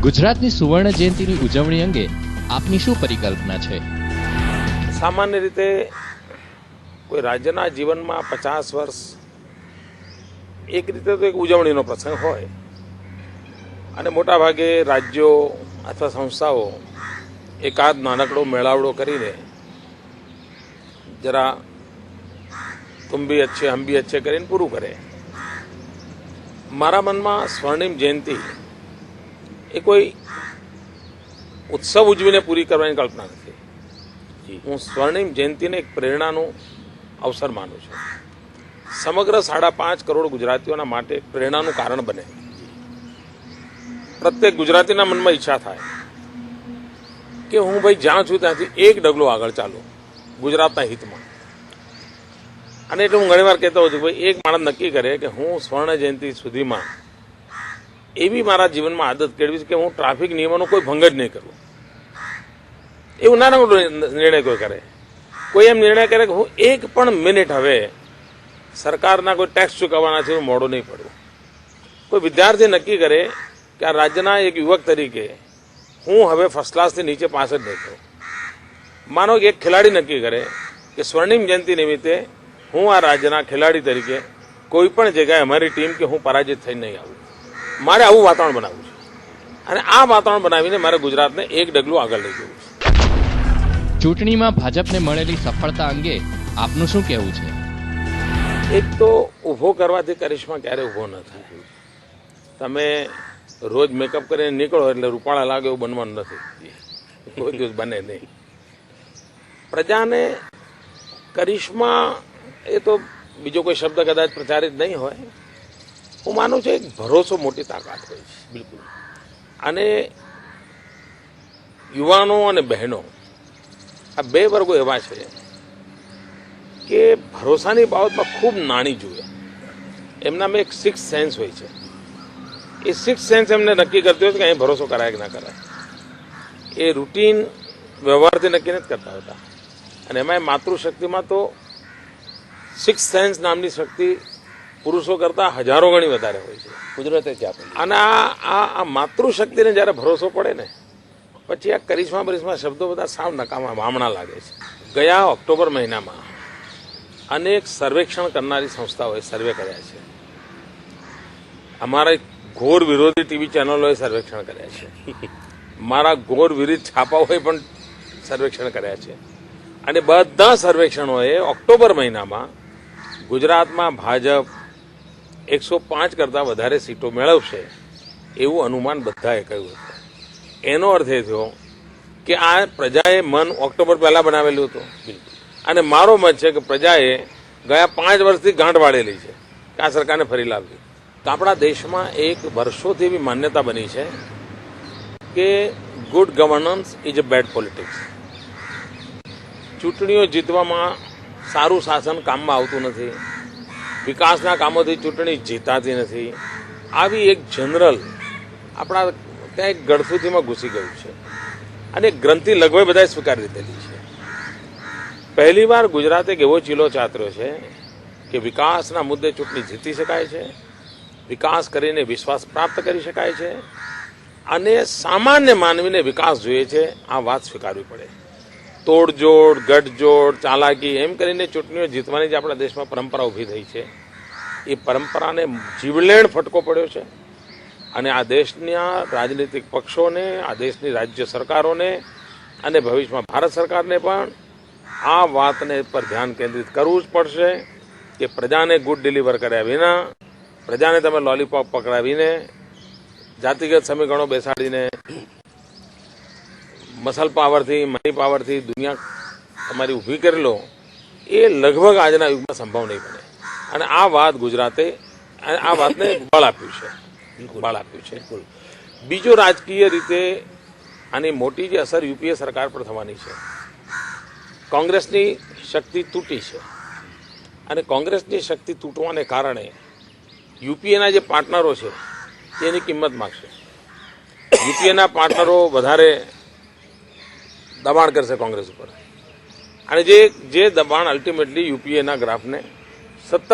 ગુજરાતની સુવર્ણ જયંતિની ઉજવણી અંગે આપની શું પરિકલ્પના છે? સામાન્ય રીતે કોઈ રાજ્યના જીવનમાં 50 વર્ષ એક રીતે તો એક ઉજવણીનો પ્રસંગ હોય અને મોટાભાગે રાજ્યો અથવા સંસ્થાઓ એકાદ નાનકડો મેળાવડો કરીને જરા તુમ ભી અચ્છે હમ ભી અચ્છે કરીને પૂરું કરે. મારા મનમાં સ્વર્ણિમ જયંતિ એ કોઈ ઉત્સવ ઉજવીને પૂરી કરવાની કલ્પના નથી. હું સ્વર્ણિમ જયંતિને એક પ્રેરણાનું અવસર માનું છું. સમગ્ર 5.5 કરોડ ગુજરાતીઓના માટે પ્રેરણાનું કારણ બને. પ્રત્યેક ગુજરાતીના મનમાં ઈચ્છા થાય કે હું ભાઈ જ્યાં છું ત્યાંથી એક ડગલો આગળ ચાલું ગુજરાતના હિતમાં. અને એટલે હું ઘણીવાર કહેતો હોઉં છું ભાઈ એક માણસ નક્કી કરે કે હું સ્વર્ણ જયંતિ સુધીમાં એવી મારા જીવનમાં આદત કેળવીશ કે હું ટ્રાફિક નિયમોનો કોઈ ભંગ જ નહીં કરું. એવું નાનો નિર્ણય કોઈ કરે. કોઈ એમ નિર્ણય કરે કે હું એક પણ મિનિટ હવે સરકારના કોઈ ટેક્સ ચૂકવવાના છે હું મોડો નહીં પડું. કોઈ વિદ્યાર્થી નક્કી કરે કે આ રાજ્યના એક યુવક તરીકે હું હવે ફર્સ્ટ ક્લાસથી નીચે પાસ જ નહીં કરું. માનો કે એક ખેલાડી નક્કી કરે કે સ્વર્ણિમ જયંતિ નિમિત્તે હું આ રાજ્યના ખેલાડી તરીકે કોઈ પણ જગ્યાએ અમારી ટીમ કે હું પરાજિત થઈને નહીં આવું. મારે આવું વાતાવરણ બનાવવું છે અને આ વાતાવરણ બનાવીને મારે ગુજરાતને એક ડગલું આગળ લઈ જવું છે. ચૂંટણીમાં ભાજપને મળેલી સફળતા અંગે આપનું શું કહેવું છે? એક તો ઊભો કરવાથી કરિશ્મા ક્યારે ઊભો ન થાય. તમે રોજ મેકઅપ કરીને નીકળો એટલે રૂપાળા લાગે એવું બનવાનું નથી. કોઈ દિવસ બને નહીં. પ્રજાને કરિશ્મા એ તો બીજો કોઈ શબ્દ કદાચ પ્રચારિત નહીં હોય. હું માનું છું એક ભરોસો મોટી તાકાત હોય છે. બિલકુલ. અને યુવાનો અને બહેનો આ બે વર્ગો એવા છે કે ભરોસાની બાબતમાં ખૂબ નાની જુએ. એમનામાં એક સિક્સ સેન્સ હોય છે. એ સિક્સ સેન્સ એમને નક્કી કરતી હોય કે અહીં ભરોસો કરાય કે ના કરાય. એ રૂટીન વ્યવહારથી નક્કી નથી કરતા હોતા. અને એમાં માતૃશક્તિમાં તો સિક્સ સેન્સ નામની શક્તિ પુરુષો કરતાં હજારો ગણી વધારે હોય છે. કુદરતે જ આપે. અને આ માતૃશક્તિને જ્યારે ભરોસો પડે ને પછી આ કરિશ્મા બરિશ્મા શબ્દો બધા સાવ નકામા વામણા લાગે છે. ગયા ઓક્ટોબર મહિનામાં અનેક સર્વેક્ષણ કરનારી સંસ્થાઓએ સર્વે કર્યા છે. અમારા ઘોર વિરોધી ટીવી ચેનલોએ સર્વેક્ષણ કર્યા છે. મારા ઘોર વિરુદ્ધ છાપાઓએ પણ સર્વેક્ષણ કર્યા છે. અને બધા સર્વેક્ષણોએ ઓક્ટોબર મહિનામાં ગુજરાતમાં ભાજપ 105 કરતાં વધારે સીટો મેળવશે એવું અનુમાન બધાએ કહ્યું હતું. એનો અર્થ એ થયો કે આ પ્રજાએ મન ઓક્ટોબર પહેલાં બનાવેલું હતું. અને મારો મત છે કે પ્રજાએ ગયા 5 વર્ષથી ગાંઠ વાળેલી છે કે આ સરકારને ફરી લાવવી. તો આપણા દેશમાં એક વર્ષોથી એવી માન્યતા બની છે કે good governance is a bad politics. ચૂંટણીઓ જીતવામાં સારું શાસન કામમાં આવતું નથી. વિકાસના કામોથી ચૂંટણી જીતાતી નથી. આવી એક જનરલ આપણા ત્યાં એક ગળથુથીમાં ઘૂસી ગયું છે અને ગ્રંથિ લગભગ બધાએ સ્વીકારી લીધેલી છે. પહેલીવાર ગુજરાતે એક એવો ચીલો ચાતર્યો છે કે વિકાસના મુદ્દે ચૂંટણી જીતી શકાય છે, વિકાસ કરીને વિશ્વાસ પ્રાપ્ત કરી શકાય છે અને સામાન્ય માનવીને વિકાસ જોઈએ છે આ વાત સ્વીકારવી પડે. તોડજોડ, ગઠજોડ, ચાલાકી એમ કરીને ચૂંટણીઓ જીતવાની જે આપણા દેશમાં પરંપરા ઊભી થઈ છે એ પરંપરાને જીવલેણ ફટકો પડ્યો છે. અને આ દેશના રાજનીતિક પક્ષોને, આ દેશની રાજ્ય સરકારોને અને ભવિષ્યમાં ભારત સરકારને પણ આ વાતને પર ધ્યાન કેન્દ્રિત કરવું જ પડશે કે પ્રજાને ગુડ ડિલિવર કર્યા વિના, પ્રજાને તમે લોલીપોપ પકડાવીને, જાતિગત સમીકરણો બેસાડીને, મસલ પાવરથી, મની પાવરથી દુનિયા તમારી ઊભી કરી લો એ લગભગ આજના યુગમાં સંભવ નહીં બને. અને આ વાત ગુજરાતે આ વાતને બળ આપ્યું છે. બીજો રાજકીય રીતે આની મોટી જે અસર યુપીએ સરકાર પર થવાની છે. કોંગ્રેસની શક્તિ તૂટી છે અને કોંગ્રેસની શક્તિ તૂટવાને કારણે યુપીએના જે પાર્ટનરો છે એની કિંમત માગશે. યુપીએના પાર્ટનરો વધારે દબાણ કરશે કોંગ્રેસ ઉપર અને જે દબાણ અલ્ટિમેટલી યુપીએના ગ્રાફને સતત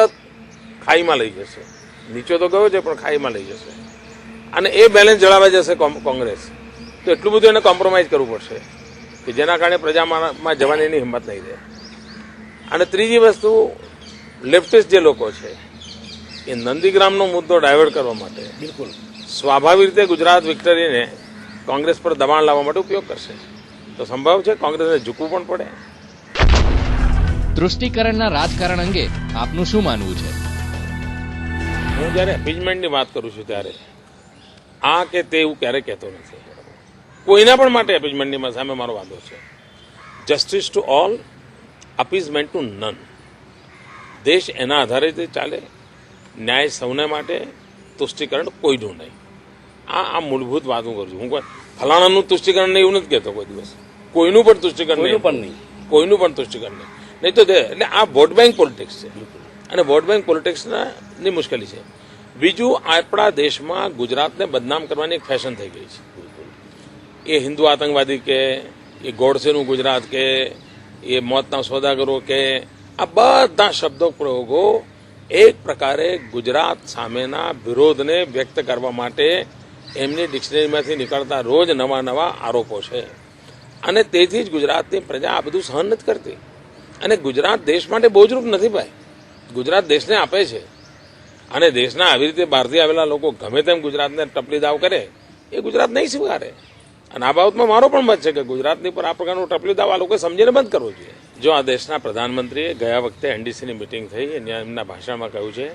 ખાઈમાં લઈ જશે. નીચે તો ગયો છે પણ ખાઈમાં લઈ જશે. અને એ બેલેન્સ જળાવાઈ જશે કોંગ્રેસ, તો એટલું બધું એને કોમ્પ્રોમાઇઝ કરવું પડશે કે જેના કારણે પ્રજામાં જવાની એની હિંમત નહીં રહે. અને ત્રીજી વસ્તુ, લેફ્ટિસ્ટ જે લોકો છે એ નંદીગ્રામનો મુદ્દો ડાયવર્ટ કરવા માટે બિલકુલ સ્વાભાવિક રીતે ગુજરાત વિક્ટરીને કોંગ્રેસ પર દબાણ લાવવા માટે ઉપયોગ કરશે. તો સંભવ છે કોંગ્રેસને ઝૂકવું પણ પડે. તૃષ્ટિકરણના રાજકારણ અંગે આપનું શું માનવું છે? હું જ્યારે ઇમ્પીચમેન્ટની વાત કરું છું ત્યારે આ કે તે એવું ક્યારેય કહેતો નથી. કોઈના પણ માટે ઇમ્પીચમેન્ટની સામે મારો વાંધો છે. Justice to all, appeasement to none. દેશ એના આધારે ચાલે, ન્યાય સૌને માટે, તુષ્ટિકરણ કોઈનું નહીં. આ મૂળભૂત વાત હું કરું છું. હું કોઈ ફલાણાનું તુષ્ટિકરણ નહીં એવું નથી કહેતો કોઈ દિવસ. કોઈનું પણ તુષ્ટિકરણ નહીં, કોઈનું પણ તુષ્ટિકરણ નહીં તો એટલે આ વોટ બેંક પોલિટિક્સ છે અને વોટ બેંક પોલિટિક્સની મુશ્કેલી છે. બીજું, આપણા દેશમાં ગુજરાતને બદનામ કરવાની એક ફેશન થઈ ગઈ છે. એ હિન્દુ આતંકવાદી કે, એ ગોડસેનું ગુજરાત કે, એ મોતના સોદાગરો કે, આ બધા શબ્દો પ્રયોગો એક પ્રકારે ગુજરાત સામેના વિરોધને વ્યક્ત કરવા માટે એમની ડિક્શનરીમાંથી નીકળતા રોજ નવા નવા આરોપો છે. અને તેથી જ ગુજરાતની પ્રજા આ બધું સહન નથી કરતી. અને ગુજરાત દેશ માટે બોજરૂપ નથી ભાઈ, ગુજરાત દેશને આપે છે. અને દેશના આવી રીતે બહારથી આવેલા લોકો ગમે તેમ ગુજરાતને ટપલી દાવ કરે એ ગુજરાત નહીં સ્વીકારે. અને આ બાબતમાં મારો પણ મત છે કે ગુજરાતની પર આ પ્રકારનું ટપલી દાવ આ લોકોએ સમજીને બંધ કરવો જોઈએ. જો આ દેશના પ્રધાનમંત્રીએ ગયા વખતે એનડીસીની મિટિંગ થઈ અને એમના ભાષણમાં કહ્યું છે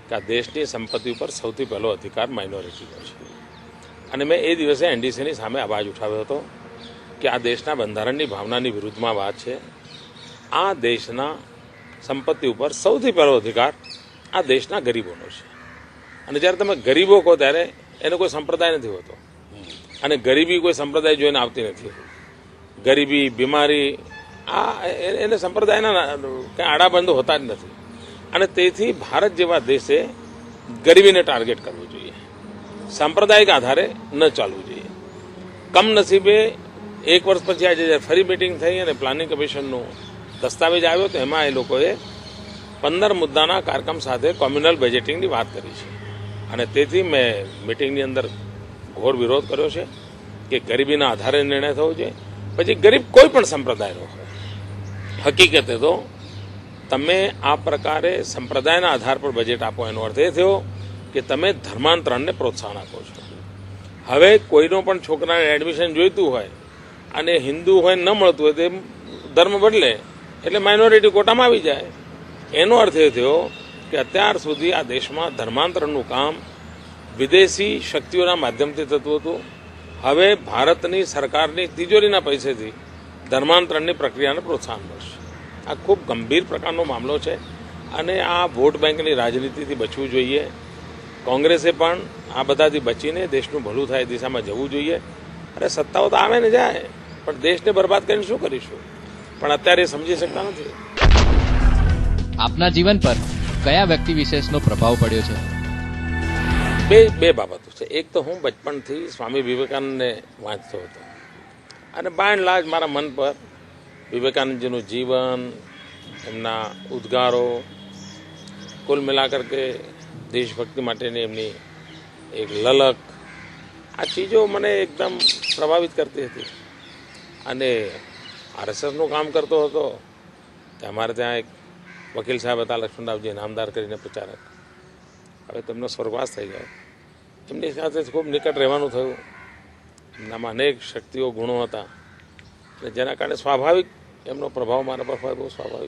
કે આ દેશની સંપત્તિ ઉપર સૌથી પહેલો અધિકાર માઇનોરિટીનો છે. અને મેં એ દિવસે એનડીસીની સામે અવાજ ઉઠાવ્યો હતો કે આ દેશના બંધારણની ભાવનાની વિરુદ્ધમાં વાત છે. આ દેશના સંપત્તિ ઉપર સૌથી પહેલો અધિકાર આ દેશના ગરીબોનો છે. અને જ્યારે તમે ગરીબો કહો ત્યારે એનો કોઈ સંપ્રદાય નથી હોતો અને ગરીબી કોઈ સંપ્રદાય જોઈને આવતી નથી. ગરીબી, બીમારી આ એને સંપ્રદાયના કંઈ આડાબંધો હોતા જ નથી. અને તેથી ભારત જેવા દેશે ગરીબીને ટાર્ગેટ કરવું જોઈએ, સાંપ્રદાયિક આધારે ન ચાલવું જોઈએ. કમનસીબે એક વર્ષ પછી આજે ફરી મિટિંગ થઈ અને પ્લાનિંગ કમિશનનું દસ્તાવેજ આવ્યો તો એમાં એ લોકોએ 15 મુદ્દાના કાર્યક્રમ સાથે કોમ્યુનલ બજેટિંગની વાત કરી છે. અને તેથી મેં મિટિંગની અંદર ઘોર વિરોધ કર્યો છે કે ગરીબીના આધારે નિર્ણય થવો જોઈએ. પછી ગરીબ કોઈ પણ સંપ્રદાયનો હોય, હકીકતે તો તમે આ પ્રકારે સંપ્રદાયના આધાર પર બજેટ આપો એનો અર્થ એ થયો કે તમે ધર્માંતરણને પ્રોત્સાહન આપો છો. હવે કોઈનો પણ છોકરાને એડમિશન જોઈતું હોય અને હિન્દુ હોય ન મળતું હોય તો ધર્મ બદલે એટલે માઇનોરિટી કોટામાં આવી જાય. એનો અર્થ એ થયો કે અત્યાર સુધી આ દેશમાં ધર્માંતરણનું કામ વિદેશી શક્તિઓના માધ્યમથી થતું હતું. હવે ભારતની સરકારની તિજોરીના પૈસેથી ધર્માંતરણની પ્રક્રિયાને પ્રોત્સાહન મળશે. આ ખૂબ ગંભીર પ્રકારનો મામલો છે અને આ વોટ બેંકની રાજનીતિથી બચવું જોઈએ. કોંગ્રેસે પણ આ બધાથી બચીને દેશનું ભલું થાય એ દિશામાં જવું જોઈએ. અરે સત્તાઓ તો આવે ને જાય, પણ દેશને બરબાદ કરીને શું કરીશું? પણ અત્યારે સમજી શકતા નથી. આપના જીવન પર કયા વ્યક્તિ વિશેષનો પ્રભાવ પડ્યો છે? બે બાબતો છે. એક તો હું બચપણથી સ્વામી વિવેકાનંદને વાંચતો હતો અને બાય એન્ડ લાર્જ મારા મન પર વિવેકાનંદજીનું જીવન, એમના ઉદ્ગારો, કુલ મિલાકર કે દેશભક્તિ માટેની એમની એક લલક, આ ચીજો મને એકદમ પ્રભાવિત કરતી હતી. અને આરએસએસનું કામ કરતો હતો કે અમારે ત્યાં એક વકીલ સાહેબ હતા લક્ષ્મણરાવજી નામદાર કરીને પ્રચારક, હવે તેમનો સ્વર્ગવાસ થઈ ગયો. એમની સાથે ખૂબ નિકટ રહેવાનું થયું. એમનામાં અનેક શક્તિઓ, ગુણો હતા અને જેના કારણે સ્વાભાવિક એમનો પ્રભાવ મારા પર હોય, બહુ સ્વાભાવિક.